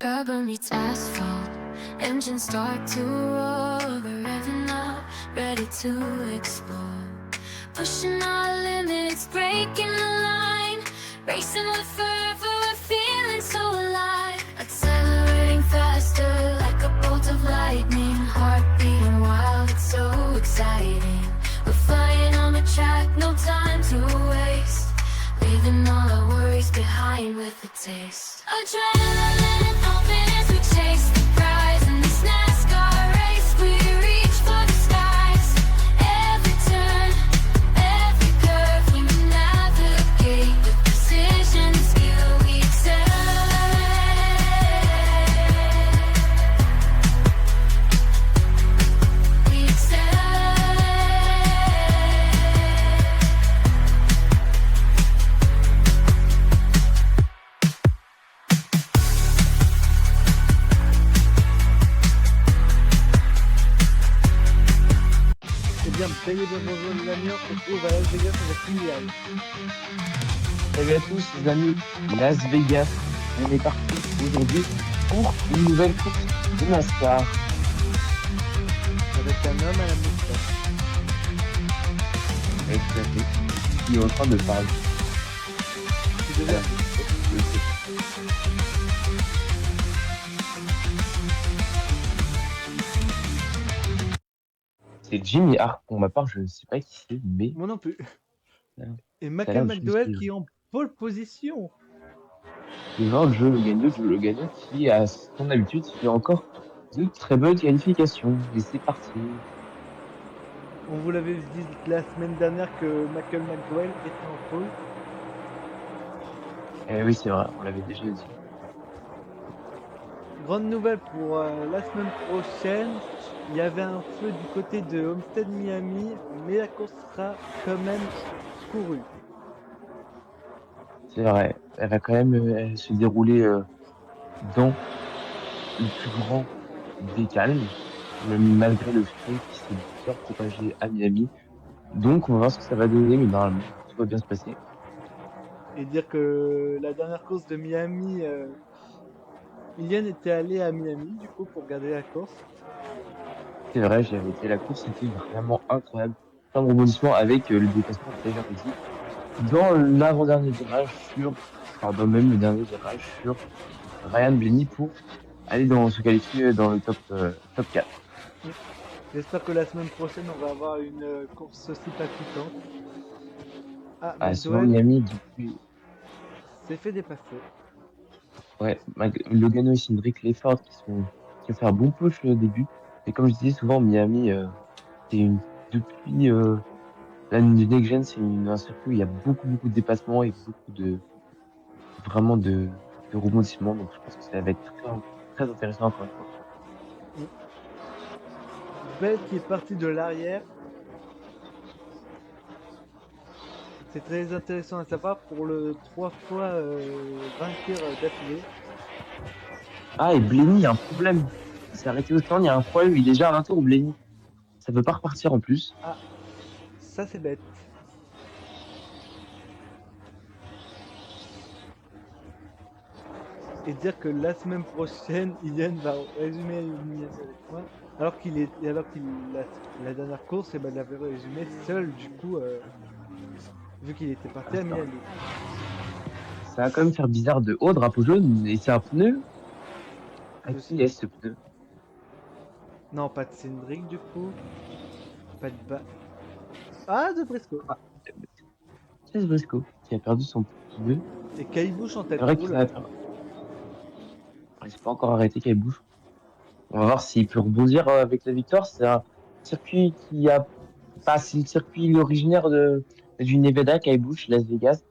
rubber meets asphalt. Engines start to roar, we're revving up, ready to explore. Pushing our limits, breaking the line, racing with fervor, we're feeling so alive. Accelerating faster like a bolt of lightning, heart beating wild, it's so exciting. We're flying on the track, no time to waste, leaving all our worries behind with a taste. Adrenaline pumping as we chase the prize in this NASCAR race. We reach for the skies. Every turn, every curve, we navigate with precision and skill. We accelerate. We accelerate. Eh bien, bel et bien bonjour les amis, on se retrouve à Las Vegas avec Kylian. Salut à tous les amis, Las Vegas, on est parti aujourd'hui pour une nouvelle course de NASCAR. Avec un homme à la moustache. Avec Café, qui est en train de parler. Tu devais- C'est Jimmy Hart, pour ma part je ne sais pas qui c'est, mais Moi non plus. Ouais. Et Ça a Michael l'air de McDowell suivre. qui est en pole position. Devant le gagnant qui, à son habitude, fait encore de très bonnes qualifications. Et c'est parti. On vous l'avait dit la semaine dernière que Michael McDowell était en pole. Eh oui, c'est vrai, on l'avait déjà dit. Grande nouvelle pour la semaine prochaine. Il y avait un feu du côté de Homestead Miami, mais la course sera quand même courue. C'est vrai, elle va quand même se dérouler dans le plus grand des calmes, même malgré le fait qu'il s'est bien propagé à Miami. Donc, on va voir ce que ça va donner, mais normalement, tout va bien se passer. Et dire que la dernière course de Miami, Ilian était allé à Miami du coup pour regarder la course. C'est vrai, j'avais été, la course était vraiment incroyable. Plein de rebondissements avec le dépassement de Tiger Woods dans l'avant-dernier virage pardon, même le dernier virage sur Ryan Blaney pour se qualifier dans le top 4. J'espère que la semaine prochaine on va avoir une course aussi palpitante. Ah, Ah, souvent McDowell Miami, depuis, s'est fait dépasser. ouais, Logano et Cindric Lefford qui ont fait un bon push au début. Et comme je disais souvent, Miami, c'est depuis, la Next Gen, un circuit où il y a beaucoup de dépassements et vraiment de rebondissements. Donc, je pense que ça va être très intéressant encore une fois. Bell qui est parti de l'arrière. C'est très intéressant à savoir pour le 3 fois vainqueur d'affilée. Ah, et Blenny, il y a un problème. Il s'est arrêté au stand, il y a un problème. Il est déjà à un tour, Blenny. Ça peut pas repartir en plus. Ah, ça c'est bête. Et dire que la semaine prochaine, Ilian va résumer Miami avec moi. Alors qu'il la dernière course, eh ben, il avait résumé seul du coup, vu qu'il était parti à Miami. Ça va quand même faire bizarre de haut, drapeau jaune. Et c'est un pneu. À Je sais- qui est ce pneu? Non, pas de Cindric du coup. Pas de Ah, de Briscoe. Ah, c'est Briscoe qui a perdu son pneu. Et Caillebouche en tête C'est vrai qu'il roule. va faire. Il s'est pas encore arrêté, qu'il bouge. On va voir s'il peut rebondir avec la victoire. C'est un circuit qui a pas, c'est le circuit originaire du Nevada, Kyle Busch, Las Vegas.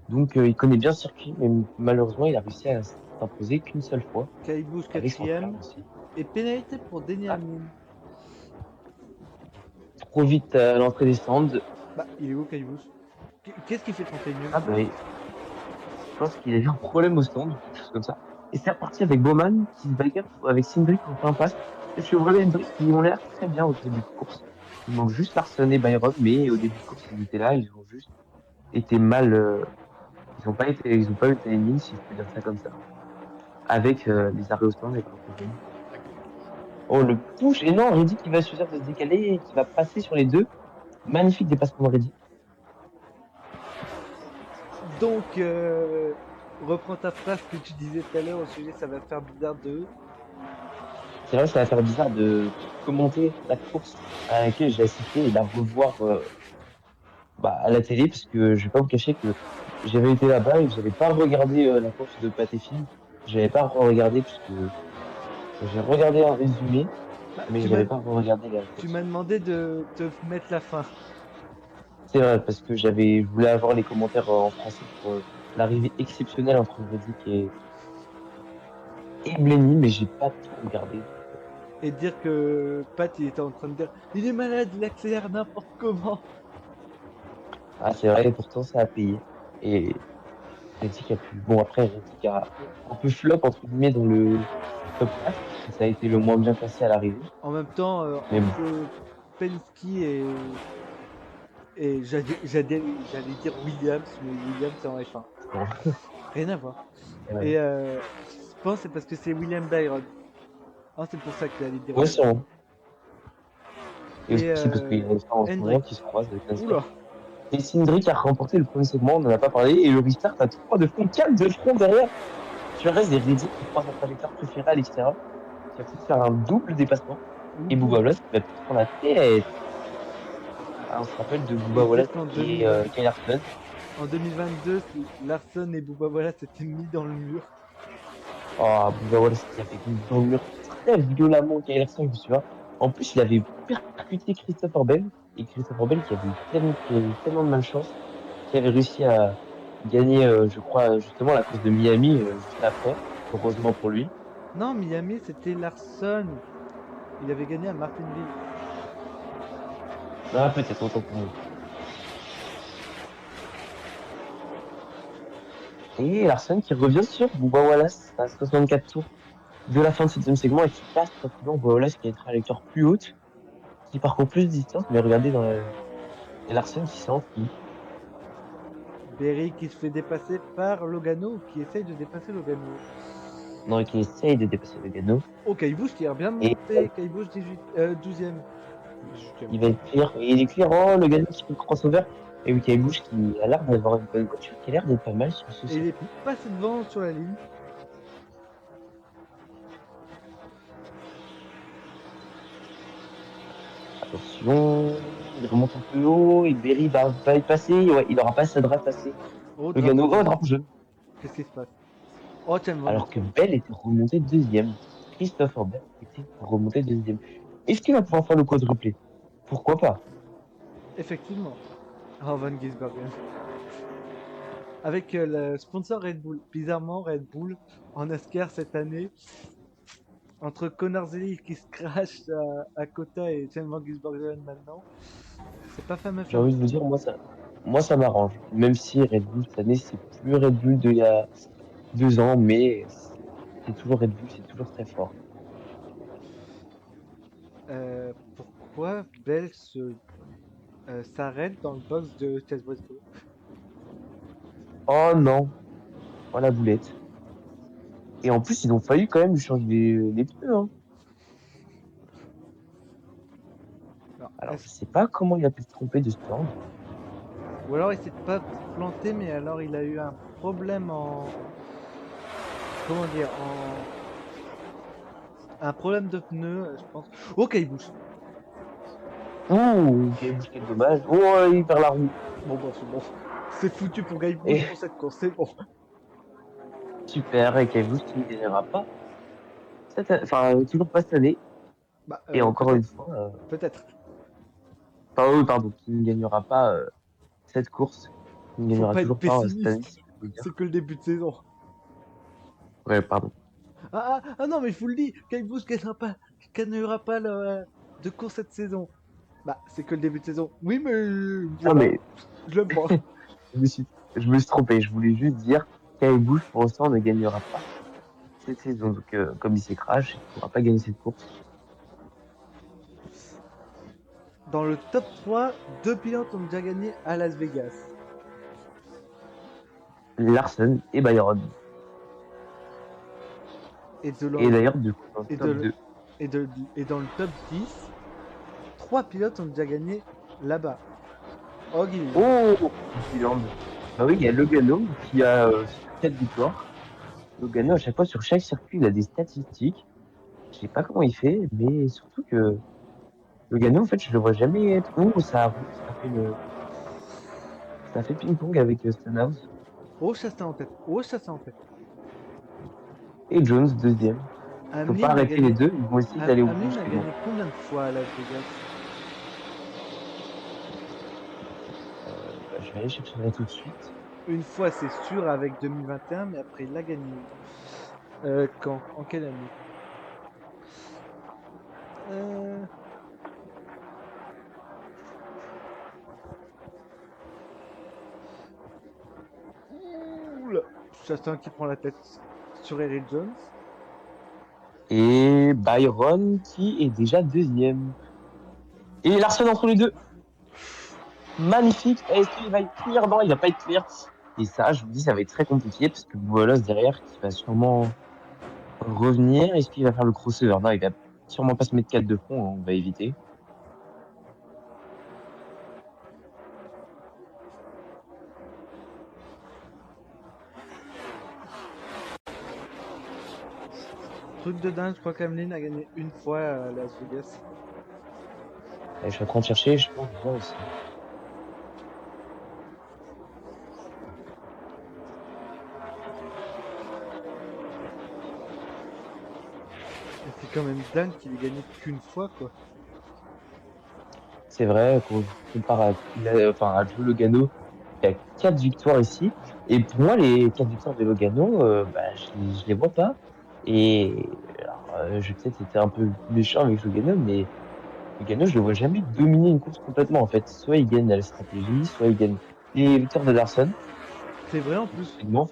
Donc, il connaît bien le circuit, mais malheureusement, il a réussi à s'imposer qu'une seule fois, Caillebouche avec son frère quatrième. aussi. Et pénalité pour Denny Ah, Hamlin. trop vite à l'entrée des stands. Bah, il est où Caillebouche? Qu'est-ce qu'il fait quand t'es nul? Ah, bah, je pense qu'il a eu un problème au stand, quelque chose comme ça. Et c'est reparti avec Bowman, qui se bagarre avec Cindric en plein passe. Et Chevrolet et Hendrick, qui ont l'air très bien au début de course. Il manque juste Larson et Byron, mais au début de course, ils étaient là, ils ont juste été mal, ils ont pas eu de timing, si je peux dire ça comme ça. avec les arrêts au stand et Oh, le push! Et non, Reddick qui va choisir de se décaler et qui va passer sur les deux. Magnifique dépassement de Reddick. Donc, reprends ta phrase que tu disais tout à l'heure au sujet, ça va faire bizarre de. C'est vrai que ça va faire bizarre de commenter la course à laquelle j'ai assisté et la revoir à la télé, parce que je vais pas vous cacher que j'avais été là-bas et que j'avais pas regardé la course de Pat et Phil. J'avais pas regardé parce que j'ai regardé un résumé, Bah, mais j'avais pas regardé la tu course. m'as demandé de te mettre la fin. C'est vrai, parce que je voulais avoir les commentaires en français pour l'arrivée exceptionnelle entre Reddick et Blenny, mais j'ai pas tout regardé. Et dire que Pat, il était en train de dire, il est malade, il accélère n'importe comment. Ah, c'est vrai, et pourtant ça a payé. Et Reddick a pu. Bon, après, Reddick a un peu flop, entre guillemets, dans le top 4, parce que ça a été le moins bien classé à l'arrivée. En même temps, Mais bon, entre Penske et j'allais dire Williams, mais Williams c'est en F1. bon. Rien à voir. Ouais, Et je pense que c'est parce que c'est William Byron. Ah, c'est pour ça que j'allais dire ouais, Williams. sûrement. Et Et aussi parce qu'il y a des fois en ce moment Hendrick. qui se croisent avec NASCAR. Oula. Et Cindric a remporté le premier segment, on n'en a pas parlé, et le restart a 3 de front, 4 de front derrière. Tu restes et Reddick qui prend sa trajectoire préférée à l'extérieur, qui va peut-être faire un double dépassement. Et Ouh. Bubba Wallace qui va peut-être prendre la tête. Ah, on se rappelle de Bubba Et Wallace dire qu'en et 2020, Kyle Larson. en 2022, Larson et Bubba Wallace s'étaient mis dans le mur. Oh, Bubba Wallace qui avait mis dans le mur très violemment Kyle Larson, je me souviens. En plus, il avait percuté Christopher Bell, et Christopher Bell qui a eu tellement de malchance, qui avait réussi à gagner, je crois, justement la course de Miami juste après, heureusement pour lui. Non, Miami, c'était Larson. Il avait gagné à Martinville. Ah, peut-être autant pour moi. Et Larson qui revient sur Bubba Wallace à 64 tours de la fin de ce deuxième segment et qui passe tranquillement Bubba Wallace qui a une trajectoire plus haute, qui parcourt plus de distance, mais regardez et Larson qui s'enfuit. Berry qui se fait dépasser par Logano, qui essaye de dépasser Logano. Non, qui essaye de dépasser le Gano. Oh, Cailleboust qui a bien Et monté. Cailleboust 12e. 18e. il va être clear. Et il est clear. Oh, le Gano qui fait le crossover. Et Michael Bush qui a l'air d'avoir une bonne voiture, qui a l'air d'être pas mal sur ce Et il est circuit. passé devant sur la ligne. Attention, il remonte un peu haut et Berry va y passer. Ouais, il aura pas sa drape passée. Oh, Le drapeau Gano, oh, jaune. drapeau jaune. Qu'est-ce qui se passe? Oh, tiens, Alors que Bell était remonté deuxième. Christopher Bell était remonté deuxième. Est-ce qu'il va pouvoir faire le quadruplé? Pourquoi pas? effectivement. Oh, Van Gisbergen. Avec le sponsor Red Bull. Bizarrement, Red Bull en NASCAR cette année, entre Conarzelli qui se crash à Kota et Chen Van Gisbergen maintenant, c'est pas fameux J'ai envie de fameux. vous dire, moi ça m'arrange. Même si Red Bull cette année, c'est plus Red Bull d'il y a 2 ans, mais c'est toujours Red Bull, c'est toujours très fort. Pourquoi Bell s'arrête dans le box de Chase Briscoe? Oh non, oh la boulette. Et en plus, ils ont failli quand même lui changer les pneus, hein. Alors, Alors, je sais pas comment il a pu se tromper de stand. ou alors il s'est pas planté, mais alors il a eu un problème en. Comment dire? Un problème de pneu, je pense. Ok, il bouge. Ouh, Gaibouche, quel dommage. Oh, il perd la roue. Bon, bah, c'est bon. C'est foutu pour Guy Bush Et pour cette course, c'est bon. super, et Gaibouche qui ne gagnera pas. Enfin, toujours pas cette année. Bah, Et encore une peut-être. fois, Peut-être. pardon, qui ne gagnera pas cette course. Qui ne Faut gagnera pas être toujours pas cette année, pessimiste. si je peux le C'est dire. que le début de saison. Ouais, pardon. Ah non, mais je vous le dis, Guy Bush gagnera pas de course cette saison. Bah, c'est que le début de saison. Oui, mais Non, voilà. mais Je l'aime pas. je me suis, je me suis trompé. Je voulais juste dire qu'Aibouche, pour l'instant, ne gagnera pas cette saison. Donc, comme il s'est crash, il ne pourra pas gagner cette course. Dans le top 3, deux pilotes ont déjà gagné à Las Vegas. Larson et Byron. Et, de Et l'en- d'ailleurs, du coup, dans le et, top de, 2. et dans le top 10, 3 pilotes ont déjà gagné là-bas. Oh, Gilliland. Oh, Gilliland. Bah oui, il y a Logano qui a 4 victoires. Logano, à chaque fois, sur chaque circuit, il a des statistiques. Je sais pas comment il fait, mais surtout que Logano, en fait, je le vois jamais être. Oh, ça a fait ping-pong avec Stenhouse. Oh, ça c'est en tête. Oh, ça c'est en tête. Et Jones, deuxième. Faut pas Hamlin a arrêter les gagné. deux, ils vont essayer d'aller au bout Hamlin a justement. gagné combien de fois à Las Vegas? Bah, je vais aller chercher ça tout de suite. Une fois, c'est sûr, avec 2021, mais après, il l'a gagné. Quand? En quelle année? Euh... Oula. Chastain qui prend la tête sur Eric Jones. Et Byron qui est déjà deuxième. Et Larson entre les deux. Magnifique. Est-ce qu'il va être clear? Non, il va pas être clear. Et ça, je vous dis, ça va être très compliqué parce que Boualos derrière qui va sûrement revenir. Est-ce qu'il va faire le crossover? Non, il va sûrement pas se mettre 4 de fond, hein, on va éviter. Truc de dingue, je crois qu'Hamlin a gagné une fois à Las Vegas. Et je suis en train de chercher, je pense bien aussi. Et c'est quand même dingue qu'il ait gagné qu'une fois, quoi. C'est vrai qu'on compare à Joe Logano, il y a 4 victoires ici. Et pour moi, les 4 victoires de Logano, bah, je les vois pas. Et alors, je vais peut-être été un peu méchant avec Logano, mais Logano, je le vois jamais dominer une course complètement, en fait. Soit il gagne à la stratégie, soit il gagne les victoires de Larson. C'est vrai en plus. Effectivement,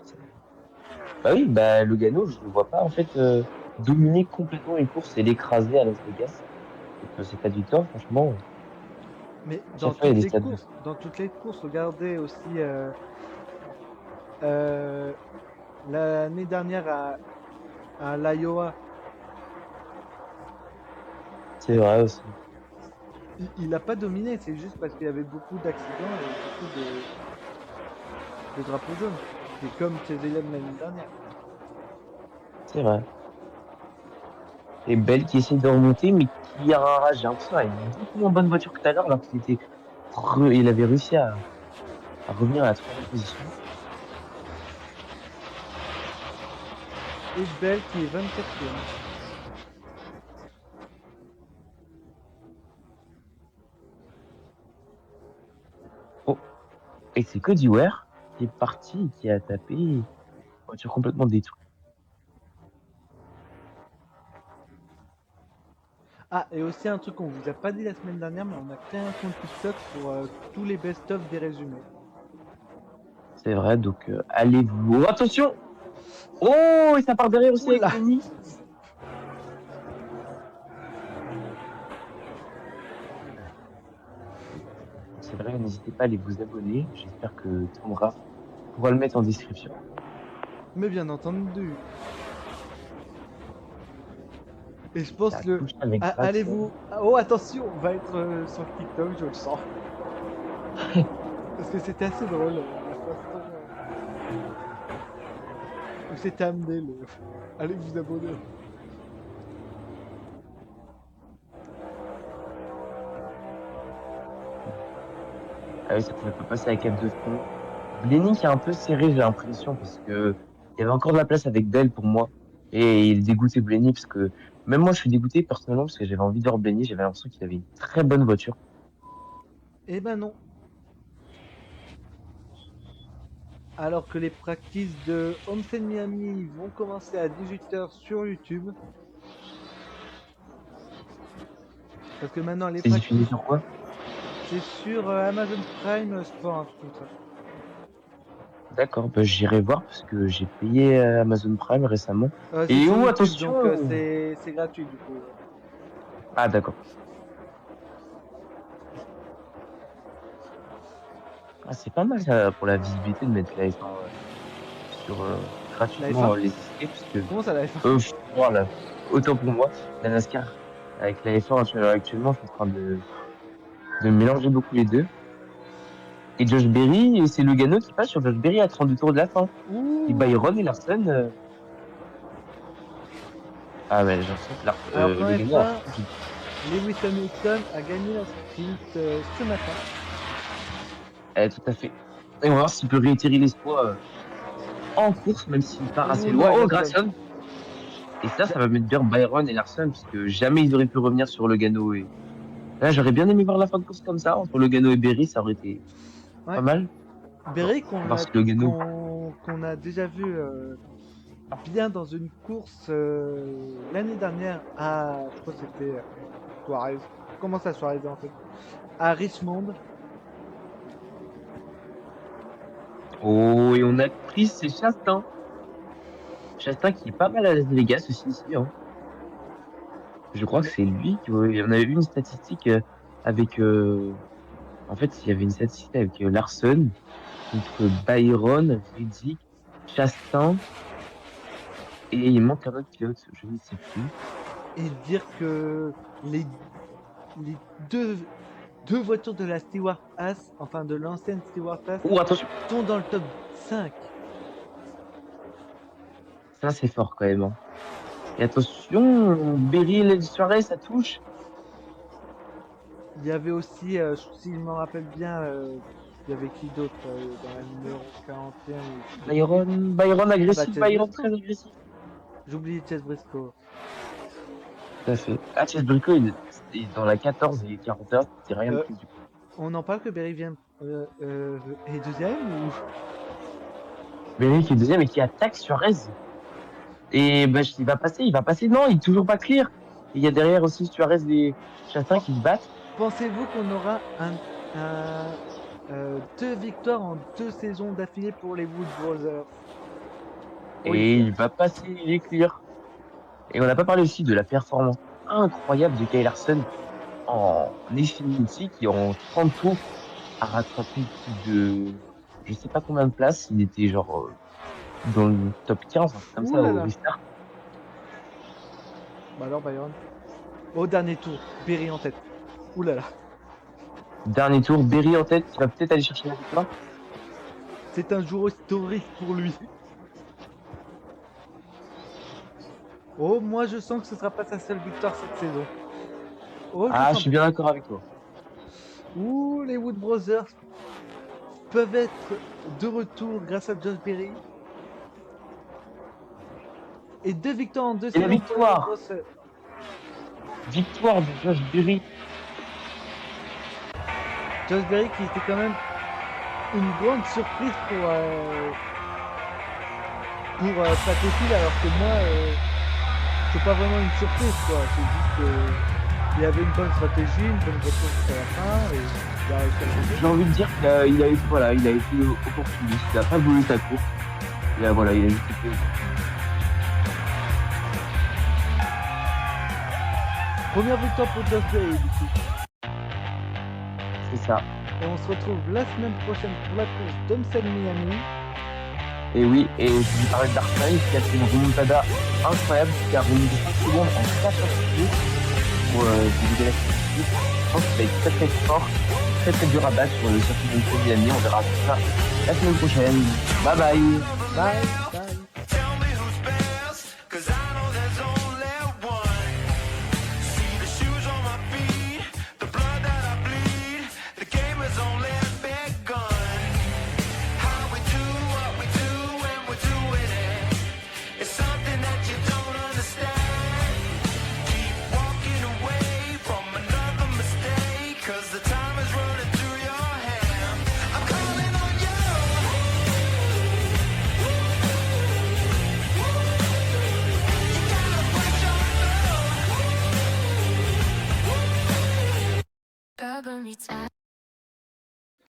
bah oui, bah Logano, je le vois pas, en fait, dominer complètement une course et l'écraser à Las Vegas. Donc, ces 4 victoires, franchement, Mais à chaque fois, il y a des stats de fou. dans toutes les courses, regardez aussi euh, l'année dernière à l'Iowa, C'est vrai aussi. il a pas dominé, c'est juste parce qu'il y avait beaucoup d'accidents et beaucoup de drapeaux jaunes. C'est comme ses élèves l'année dernière. C'est vrai. Et Bell qui essaye de remonter, mais qui a un rage. J'ai l'impression qu'il a une beaucoup moins bonne voiture que tout à l'heure, alors il avait réussi à revenir à la troisième position. Et Bell qui est 24e. Oh, et c'est Cody Ware qui est parti et qui a tapé une voiture complètement détruite. Ah, et aussi un truc qu'on vous a pas dit la semaine dernière, mais on a créé un compte TikTok pour tous les best-of des résumés. C'est vrai, donc allez-vous. Oh, attention! Oh, et ça part derrière aussi avec Oula! Lenny. Donc c'est vrai, n'hésitez pas à aller vous abonner. J'espère que Tom Raff pourra le mettre en description. Mais bien entendu. Et je Ça pense a le. touché avec Ah, Gragson. allez-vous. Oh, attention, on va être sur TikTok, je le sens. Parce que c'était assez drôle la façon où c'était amené le. Allez vous abonner. Ah oui, ça pouvait pas passer à 4 de fond. Blenny qui est un peu serré, j'ai l'impression, parce que il y avait encore de la place avec Bell pour moi. Et il dégoûtait Blenny parce que même moi je suis dégoûté personnellement parce que j'avais envie de voir Blenny, j'avais l'impression qu'il avait une très bonne voiture. Eh ben non. Alors que les practices de Homestead Miami vont commencer à 18h sur YouTube. Parce que maintenant les C'est diffusé practices, sur quoi? c'est sur Amazon Prime Sport, un truc comme ça. D'accord, bah, j'irai voir parce que j'ai payé Amazon Prime récemment. C'est Et sur oh YouTube, donc attention! c'est gratuit du coup. Ah d'accord. Ah c'est pas mal ça pour la visibilité de mettre la F1 sur gratuitement F1? les essais, parce que Comment ça la F1? voilà, autant pour moi, la NASCAR avec la F1 actuellement, je suis en train de mélanger beaucoup les deux. Et Josh Berry, c'est Logano qui passe sur Josh Berry à 32 tours de la fin. Et Ouh! Byron et Larson, ah ouais, j'ai l'impression que Alors qu'en Logano a F1, changé. Lewis Hamilton a gagné la sprint ce matin. Tout à fait. Et on va voir s'il peut réitérer l'exploit en course, même s'il part assez Ouh non, loin. il Oh, a plus. Grayson! Et ça va mettre bien Byron et Larson, parce que jamais ils auraient pu revenir sur Logano. Et là, j'aurais bien aimé voir la fin de course comme ça, entre Logano et Berry, ça aurait été pas Ouais. mal. Bon, Berry on va voir si Logano. qu'on a déjà vu bien dans une course l'année dernière à, je crois que c'était Suarez. Comment ça Suarez en fait? À Richmond. Oh, et on a pris, c'est Chastain. Chastain qui est pas mal à Las Vegas aussi ici, hein. Je crois que Mais c'est lui qui, ouais, il y en avait eu une statistique avec, en fait, il y avait une statistique avec Larson contre Byron, Reddick, Chastain, et il manque un autre pilote, je ne sais plus. et dire que les, les deux, deux voitures de la Stewart Haas, enfin de l'ancienne Stewart Haas, Oh, attention, sont dans le top 5. ça c'est fort quand même, hein. Et attention, Beryl et Suarez, ça touche. Il y avait aussi, si je me rappelle bien, il y avait qui d'autre dans la numéro 41 Byron Ah bah agressif, Chase Byron Briscoe. très agressif. J'oublie Chase Briscoe. Tout à fait. Ah, Chase Briscoe, il est dans la 14 et 41, c'est rien de Euh, plus du coup. on en parle que Berry vient est deuxième ou Beryl qui est deuxième et qui attaque Suarez. Et bah, il va passer. Non, il est toujours pas clear. Et il y a derrière aussi Suarez et Chastain qui se battent. pensez-vous qu'on aura deux victoires en 2 saisons d'affilée pour les Wood Brothers? Oui, Et il va passer, il est clear. Et on n'a pas parlé aussi de la performance incroyable de Kyle Larson en Xfinity qui en 30 tours a rattrapé plus de je sais pas combien de places. Il était genre dans le top 15, un truc comme ouh ça là au là. restart. Bah alors Byron. Au dernier tour, Berry en tête. Ouh là là. Dernier tour, Berry en tête qui va peut-être aller chercher la victoire. C'est un jour historique pour lui. Oh, moi je sens que ce sera pas sa seule victoire cette saison. Oh, je Ah, je sens. suis bien d'accord avec toi. Ouh, les Wood Brothers peuvent être de retour grâce à Josh Berry. Et 2 victoires en 2 Et la saisons pour les victoire. Wood Brothers. Victoire de Josh Berry. Josh Berry qui était quand même une grande surprise pour Pathéfil, alors que moi, c'est pas vraiment une surprise quoi. C'est juste qu'il avait une bonne stratégie, une bonne voiture jusqu'à la fin, et il a réussi à le J'ai envie de dire qu'il a été, voilà, il a été opportuniste. Il a pas voulu sa course. Voilà, il a juste été Première victoire pour Josh Berry du coup. c'est ça. Et on se retrouve la semaine prochaine pour la course d'Homestead Miami. Et oui, et je vous parlais de Darkseid qui a fait une remontada incroyable, qui a remonté 5 secondes en 4 minutes pour diviser la série. Je pense que ça va être très très fort, très très dur à battre sur le circuit de Miami. On verra tout ça la semaine prochaine. Bye bye. Bye.